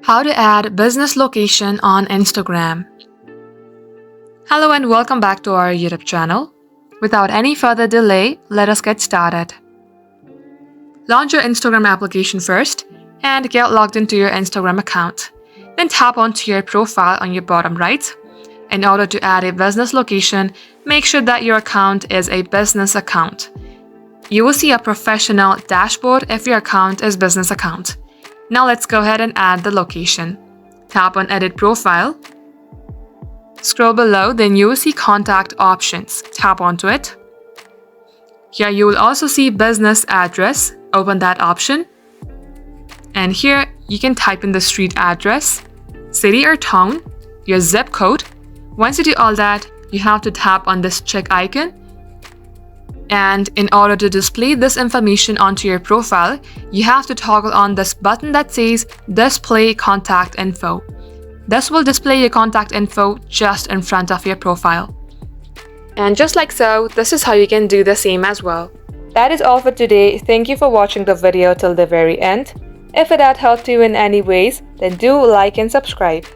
How to add business location on Instagram. Hello and welcome back to our YouTube channel. Without any further delay, let us get started. Launch your Instagram application first and get logged into your Instagram account. Then tap onto your profile on your bottom right. In order to add a business location, make sure that your account is a business account. You will see a professional dashboard if your account is business account. Now let's go ahead and add the location. Tap on Edit Profile. Scroll below, then you will see Contact Options. Tap onto it. Here you will also see Business Address. Open that option. And here you can type in the street address, city or town, your zip code. Once you do all that, you have to tap on this check icon. And in order to display this information onto your profile, you have to toggle on this button that says Display Contact Info. This will display your contact info just in front of your profile. And just like so, this is how you can do the same as well. That is all for today. Thank you for watching the video till the very end. If it had helped you in any ways, then do like and subscribe.